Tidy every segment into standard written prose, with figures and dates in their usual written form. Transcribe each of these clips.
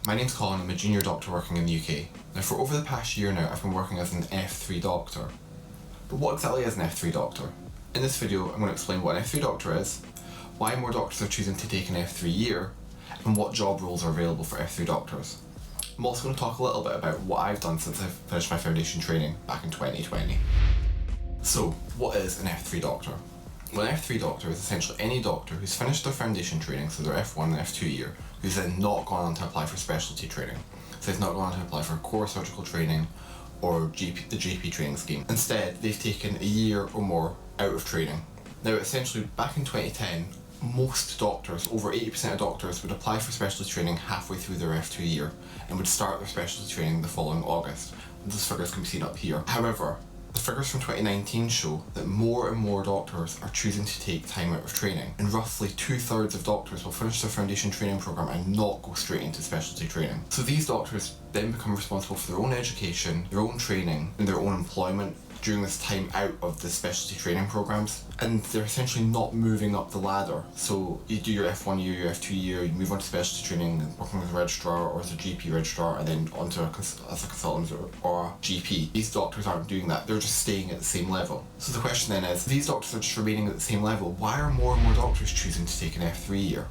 My name's Colin, I'm a junior doctor working in the UK. Now for over the past year now, I've been working as an F3 doctor. But what exactly is an F3 doctor? In this video, I'm going to explain what an F3 doctor is, why more doctors are choosing to take an F3 year, and what job roles are available for F3 doctors. I'm also going to talk a little bit about what I've done since I've finished my foundation training back in 2020. So, what is an F3 doctor? Well, an F3 doctor is essentially any doctor who's finished their foundation training, so their F1 and F2 year, who's then not gone on to apply for specialty training. So they've not gone on to apply for core surgical training or the GP training scheme. Instead, they've taken a year or more out of training. Now, essentially, back in 2010, most doctors, over 80% of doctors, would apply for specialty training halfway through their F2 year and would start their specialty training the following August. And those figures can be seen up here. However, the figures from 2019 show that more and more doctors are choosing to take time out of training, and roughly 2/3 of doctors will finish their foundation training programme and not go straight into specialty training. So these doctors then become responsible for their own education, their own training, and their own employment during this time out of the specialty training programs, and they're essentially not moving up the ladder. So you do your F1 year, your F2 year, you move on to specialty training, working as a registrar or as a GP registrar, and then onto as a consultant or a GP. These doctors aren't doing that, they're just staying at the same level. So the question then is, these doctors are just remaining at the same level, why are more and more doctors choosing to take an F3 year?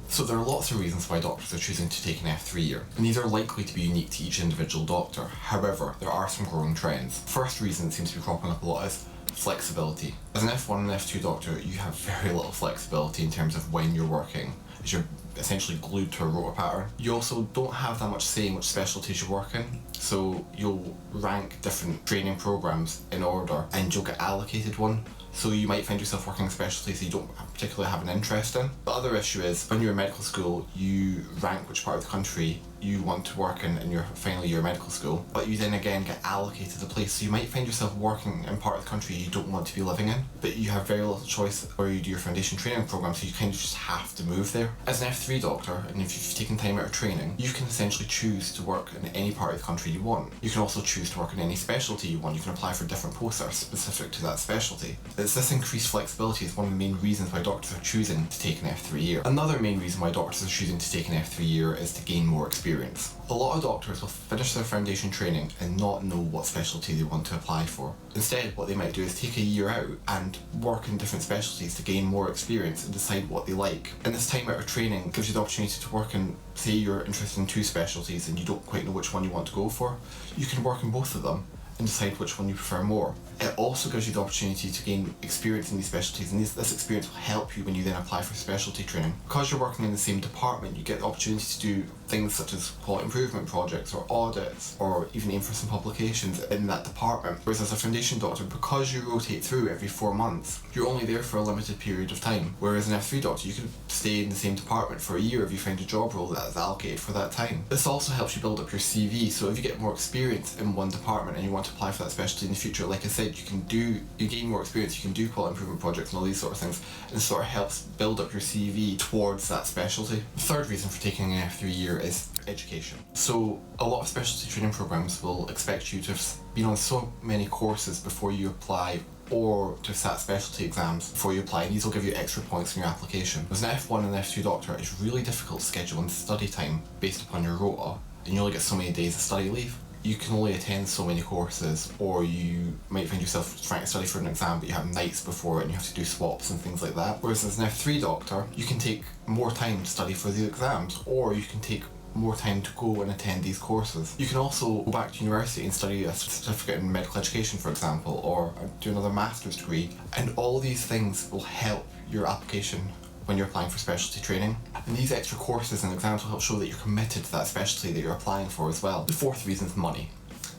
So there are lots of reasons why doctors are choosing to take an F3 year, and these are likely to be unique to each individual doctor. However, there are some growing trends. First reason that seems to be cropping up a lot is flexibility. As an F1 and F2 doctor, you have very little flexibility in terms of when you're working, as you're essentially glued to a rota pattern. You also don't have that much say in which specialties you work in, so you'll rank different training programs in order and you'll get allocated one. So you might find yourself working in specialties you don't particularly have an interest in. The other issue is, when you're in medical school, you rank which part of the country you want to work in your final year of medical school, but you then again get allocated a place. So you might find yourself working in part of the country you don't want to be living in, but you have very little choice where you do your foundation training program, so you kind of just have to move there. As an F3 doctor, and if you've taken time out of training, you can essentially choose to work in any part of the country you want. You can also choose to work in any specialty you want. You can apply for different posts that are specific to that specialty. It's this increased flexibility is one of the main reasons why doctors are choosing to take an F3 year. Another main reason why doctors are choosing to take an F3 year is to gain more experience. A lot of doctors will finish their foundation training and not know what specialty they want to apply for. Instead, what they might do is take a year out and work in different specialties to gain more experience and decide what they like. And this time out of training gives you the opportunity to work in, say you're interested in 2 specialties and you don't quite know which one you want to go for, you can work in both of them and decide which one you prefer more. It also gives you the opportunity to gain experience in these specialties, and this experience will help you when you then apply for specialty training. Because you're working in the same department, you get the opportunity to do things such as quality improvement projects or audits, or even aim for some publications in that department. Whereas as a foundation doctor, because you rotate through every 4 months, you're only there for a limited period of time. Whereas an F3 doctor, you can stay in the same department for a year if you find a job role that is allocated for that time. This also helps you build up your CV, so if you get more experience in one department and you want to apply for that specialty in the future, like I said, you gain more experience, you can do quality improvement projects and all these sort of things, and sort of helps build up your CV towards that specialty. The third reason for taking an F3 year is education. So a lot of specialty training programs will expect you to have been on so many courses before you apply, or to have sat specialty exams before you apply, and these will give you extra points in your application. As an F1 and F2 doctor, it's really difficult to schedule in study time based upon your rota, and you only get so many days of study leave. You can only attend so many courses, or you might find yourself trying to study for an exam but you have nights before it and you have to do swaps and things like that. Whereas as an F3 doctor, you can take more time to study for the exams, or you can take more time to go and attend these courses. You can also go back to university and study a certificate in medical education, for example, or do another master's degree, and all these things will help your application when you're applying for specialty training. And these extra courses and exams will help show that you're committed to that specialty that you're applying for as well. The fourth reason is money.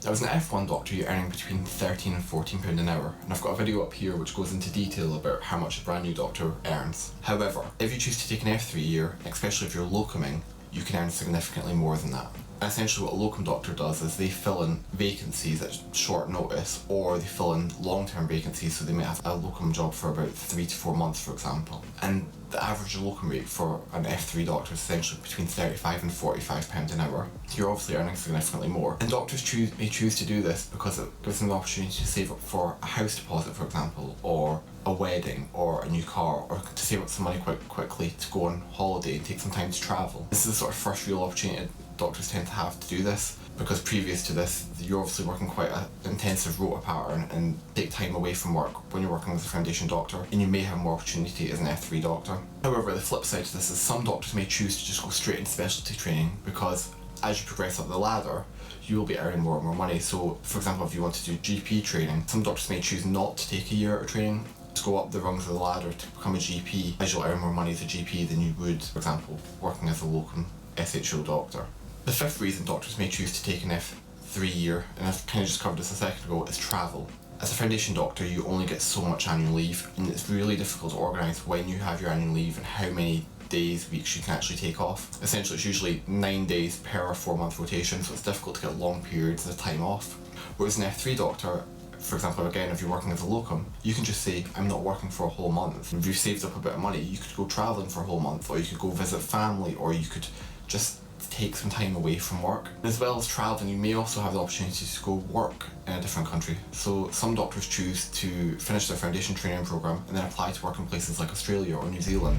Now, as an F1 doctor, you're earning between £13 and £14 an hour, and I've got a video up here which goes into detail about how much a brand new doctor earns. However, if you choose to take an F3 year, especially if you're locuming, you can earn significantly more than that. And essentially what a locum doctor does is they fill in vacancies at short notice, or they fill in long-term vacancies, so they may have a locum job for about 3 to 4 months, for example. And the average locum rate for an F3 doctor is essentially between £35 and £45 an hour. So you're obviously earning significantly more. And doctors may choose to do this because it gives them the opportunity to save up for a house deposit, for example, or a wedding, or a new car, or to save up some money quite quickly to go on holiday and take some time to travel. This is the sort of first real opportunity doctors tend to have to do this, because previous to this, you're obviously working quite an intensive rota pattern and take time away from work when you're working as a foundation doctor, and you may have more opportunity as an F3 doctor. However, the flip side to this is some doctors may choose to just go straight into specialty training, because as you progress up the ladder, you will be earning more and more money. So, for example, if you want to do GP training, some doctors may choose not to take a year of training to go up the rungs of the ladder to become a GP, as you'll earn more money as a GP than you would, for example, working as a locum SHO doctor. The fifth reason doctors may choose to take an F3 year, and I've kind of just covered this a second ago, is travel. As a foundation doctor, you only get so much annual leave, and it's really difficult to organise when you have your annual leave and how many days, weeks you can actually take off. Essentially, it's usually 9 days per 4-month rotation, so it's difficult to get long periods of time off. Whereas an F3 doctor, for example, again, if you're working as a locum, you can just say, I'm not working for a whole month. If you've saved up a bit of money, you could go travelling for a whole month, or you could go visit family, or you could just take some time away from work. And as well as travelling, you may also have the opportunity to go work in a different country. So some doctors choose to finish their foundation training programme and then apply to work in places like Australia or New Zealand.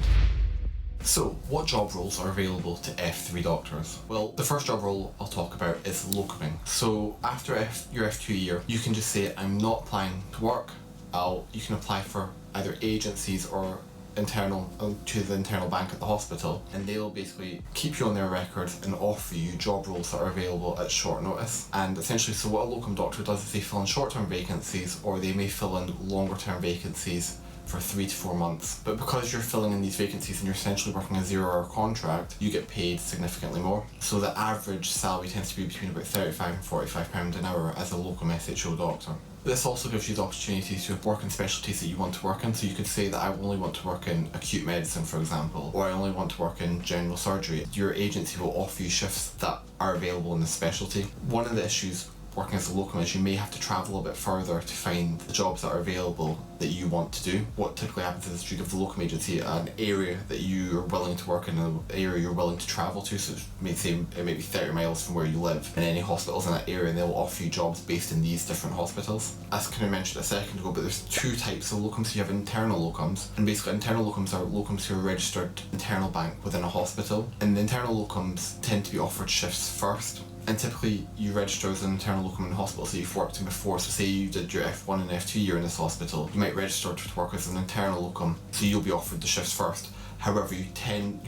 So, what job roles are available to F3 doctors? Well, the first job role I'll talk about is locuming. So, after your F2 year, you can just say, I'm not applying to work. You can apply for either agencies or to the internal bank at the hospital, and they'll basically keep you on their records and offer you job roles that are available at short notice. And essentially, so what a locum doctor does is they fill in short-term vacancies, or they may fill in longer-term vacancies for 3 to 4 months. But because you're filling in these vacancies and you're essentially working a 0-hour contract, you get paid significantly more. So the average salary tends to be between about £35 and £45 an hour as a locum SHO doctor. This also gives you the opportunity to work in specialties that you want to work in. So you could say that I only want to work in acute medicine, for example, or I only want to work in general surgery. Your agency will offer you shifts that are available in this specialty. One of the issues working as a locum is you may have to travel a bit further to find the jobs that are available that you want to do. What typically happens is you give the locum agency an area that you are willing to work in, an area you're willing to travel to, so it may be 30 miles from where you live, and any hospitals in that area, and they'll offer you jobs based in these different hospitals. As kind of mentioned a second ago, but there's 2 types of locums. You have internal locums, and basically internal locums are locums who are registered internal bank within a hospital, and the internal locums tend to be offered shifts first. And typically you register as an internal locum in the hospital, so you've worked in before. So say you did your F1 and F2 year in this hospital, you might register to work as an internal locum, so you'll be offered the shifts first. However, you can't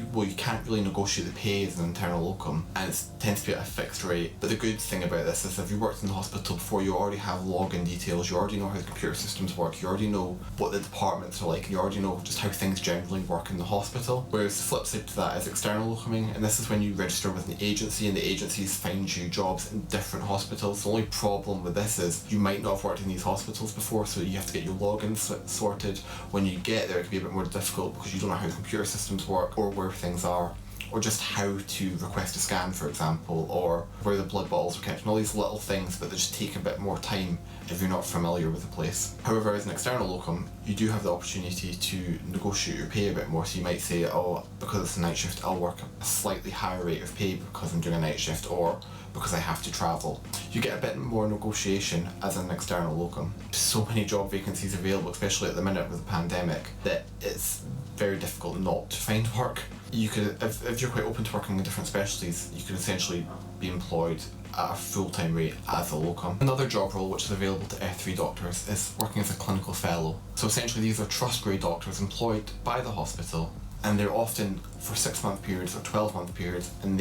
really negotiate the pay as an internal locum, and it tends to be at a fixed rate. But the good thing about this is if you worked in the hospital before, you already have login details, you already know how the computer systems work, you already know what the departments are like, and you already know just how things generally work in the hospital. Whereas the flip side to that is external locuming, and this is when you register with an agency, and the agencies find you jobs in different hospitals. The only problem with this is you might not have worked in these hospitals before, so you have to get your logins sorted. When you get there, it can be a bit more difficult because you don't know how the computer systems work, or where things are, or just how to request a scan, for example, or where the blood bottles are kept, and all these little things, but they just take a bit more time if you're not familiar with the place. However, as an external locum, you do have the opportunity to negotiate your pay a bit more. So you might say, oh, because it's a night shift, I'll work a slightly higher rate of pay because I'm doing a night shift, or because I have to travel. You get a bit more negotiation as an external locum. So many job vacancies available, especially at the minute with the pandemic, that it's very difficult not to find work. You could, if you're quite open to working in different specialties, you could essentially be employed at a full-time rate as a locum. Another job role which is available to F3 doctors is working as a clinical fellow. So essentially these are trust grade doctors employed by the hospital, and they're often for 6-month periods or 12-month periods, and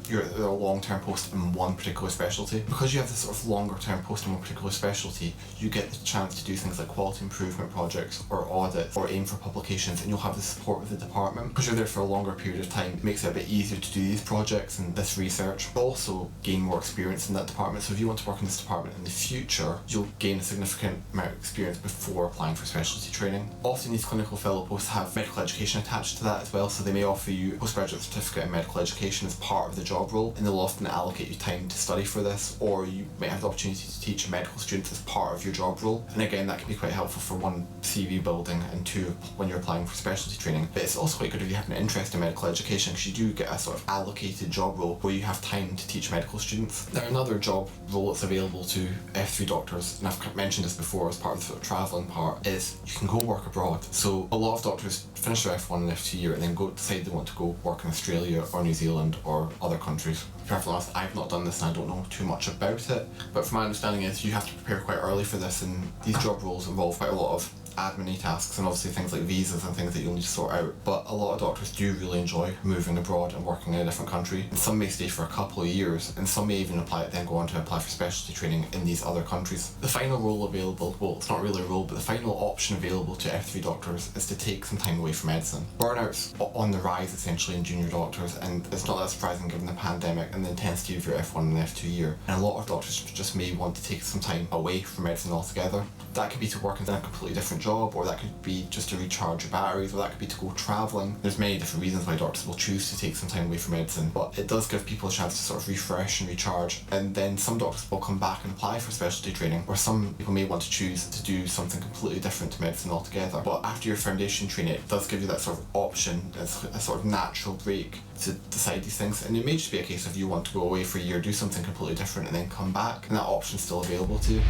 you're at a long-term post in one particular specialty. Because you have this sort of longer-term post in one particular specialty, you get the chance to do things like quality improvement projects or audits or aim for publications, and you'll have the support of the department. Because you're there for a longer period of time, it makes it a bit easier to do these projects and this research. You'll also gain more experience in that department, so if you want to work in this department in the future, you'll gain a significant amount of experience before applying for specialty training. Often these clinical fellow posts have medical education attached to that as well, so they may offer you a postgraduate certificate in medical education as part of the job job role, and they'll often allocate you time to study for this, or you might have the opportunity to teach medical students as part of your job role. And again, that can be quite helpful for one, CV building, and two, when you're applying for specialty training. But it's also quite good if you have an interest in medical education, because you do get a sort of allocated job role where you have time to teach medical students. Now, another job role that's available to F3 doctors, and I've mentioned this before as part of the sort of travelling part, is you can go work abroad. So a lot of doctors finish their F1 and F2 year and then decide they want to go work in Australia or New Zealand or other countries. To be perfectly honest, I've not done this and I don't know too much about it, but from my understanding is you have to prepare quite early for this, and these job roles involve quite a lot of admin tasks and obviously things like visas and things that you'll need to sort out. But a lot of doctors do really enjoy moving abroad and working in a different country, and some may stay for a couple of years, and some may even then go on to apply for specialty training in these other countries. The final role available, well, it's not really a role, but the final option available to F3 doctors is to take some time away from medicine. Burnout's on the rise essentially in junior doctors, and it's not that surprising given the pandemic and the intensity of your F1 and F2 year, and a lot of doctors just may want to take some time away from medicine altogether. That could be to work in a completely different job, or that could be just to recharge your batteries, or that could be to go travelling. There's many different reasons why doctors will choose to take some time away from medicine, but it does give people a chance to sort of refresh and recharge. And then some doctors will come back and apply for specialty training, or some people may want to choose to do something completely different to medicine altogether. But after your foundation training, it does give you that sort of option, as a sort of natural break to decide these things. And it may just be a case of you want to go away for a year, do something completely different, and then come back, and that option's still available to you.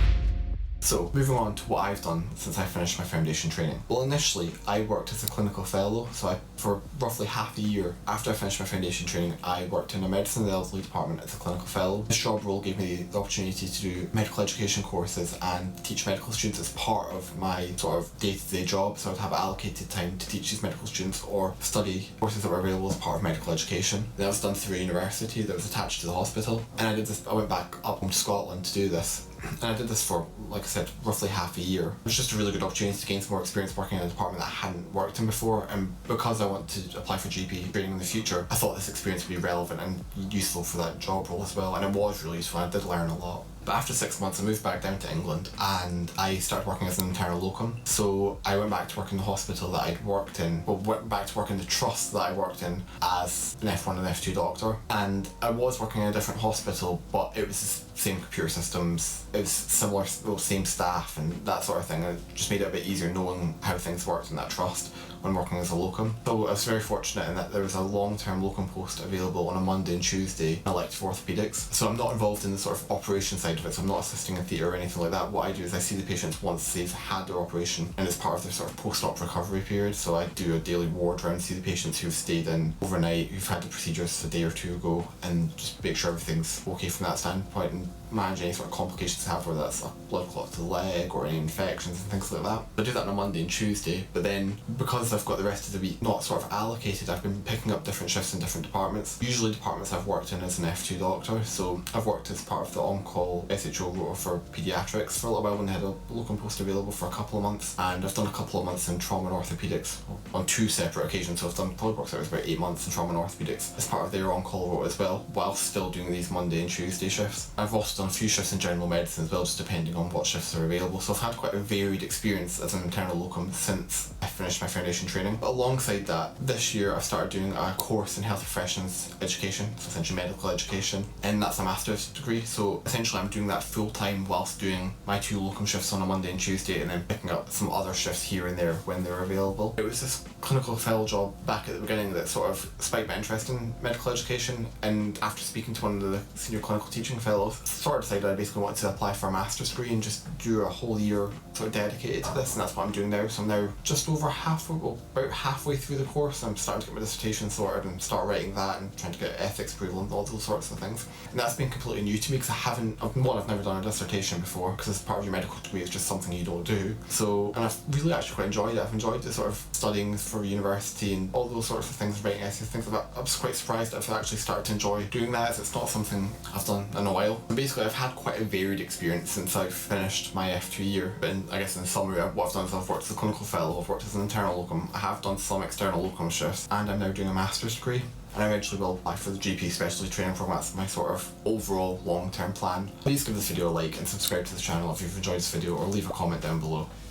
So, moving on to what I've done since I finished my foundation training. Well, initially, I worked as a clinical fellow, so for roughly half a year after I finished my foundation training, I worked in a medicine and elderly department as a clinical fellow. This job role gave me the opportunity to do medical education courses and teach medical students as part of my sort of day-to-day job, so I would have allocated time to teach these medical students or study courses that were available as part of medical education. That was done through a university that was attached to the hospital, and I went back up home to Scotland to do this. And I did this for, like I said, roughly half a year. It was just a really good opportunity to gain some more experience working in a department that I hadn't worked in before, and because I want to apply for GP training in the future, I thought this experience would be relevant and useful for that job role as well, and it was really useful. I did learn a lot. But after 6 months, I moved back down to England and I started working as an internal locum. So I went back to work in the hospital that I'd worked in, went back to work in the trust that I worked in as an F1 and F2 doctor. And I was working in a different hospital, but it was the same computer systems, it was similar, same staff and that sort of thing. And it just made it a bit easier knowing how things worked in that trust when working as a locum. So I was very fortunate in that there was a long-term locum post available on a Monday and Tuesday in elective orthopaedics. So I'm not involved in the sort of operation side of it, so I'm not assisting in theatre or anything like that. What I do is I see the patients once they've had their operation and it's part of their sort of post-op recovery period. So I do a daily ward round, see the patients who've stayed in overnight, who've had the procedures a day or two ago, and just make sure everything's okay from that standpoint and manage any sort of complications they have, whether that's a blood clot to the leg or any infections and things like that. I do that on a Monday and Tuesday, but then because I've got the rest of the week not sort of allocated, I've been picking up different shifts in different departments. Usually departments I've worked in as an F2 doctor, so I've worked as part of the on-call SHO rota for paediatrics for a little while when they had a locum post available for a couple of months, and I've done a couple of months in trauma and orthopaedics on 2 separate occasions. So I've done probably works out as about 8 months in trauma and orthopaedics as part of their on-call rota as well, while still doing these Monday and Tuesday shifts. I've also done a few shifts in general medicine as well, just depending on what shifts are available. So I've had quite a varied experience as an internal locum since I finished my foundation training. But alongside that, this year I've started doing a course in health professions education, so essentially medical education, and that's a master's degree. So essentially I'm doing that full time whilst doing my 2 locum shifts on a Monday and Tuesday, and then picking up some other shifts here and there when they're available. It was this clinical fellow job back at the beginning that sort of spiked my interest in medical education, and after speaking to one of the senior clinical teaching fellows, sort of decided I basically wanted to apply for a master's degree and just do a whole year sort of dedicated to this, and that's what I'm doing now. So I'm now just over about halfway through the course. I'm starting to get my dissertation sorted and start writing that and trying to get ethics approval and all those sorts of things. And that's been completely new to me because I've never done a dissertation before, because as part of your medical degree it's just something you don't do. So, and I've really actually quite enjoyed it. I've enjoyed the sort of studying for university and all those sorts of things, writing essays, things like that. I was quite surprised that I've actually started to enjoy doing that, as it's not something I've done in a while. And basically I've had quite a varied experience since I've finished my F2 year. But I guess in summary, what I've done is I've worked as a clinical fellow, I've worked as an internal locum, I have done some external locum shifts, and I'm now doing a master's degree. And I eventually will apply for the GP specialty training program. That's my sort of overall long-term plan. Please give this video a like and subscribe to the channel if you've enjoyed this video, or leave a comment down below.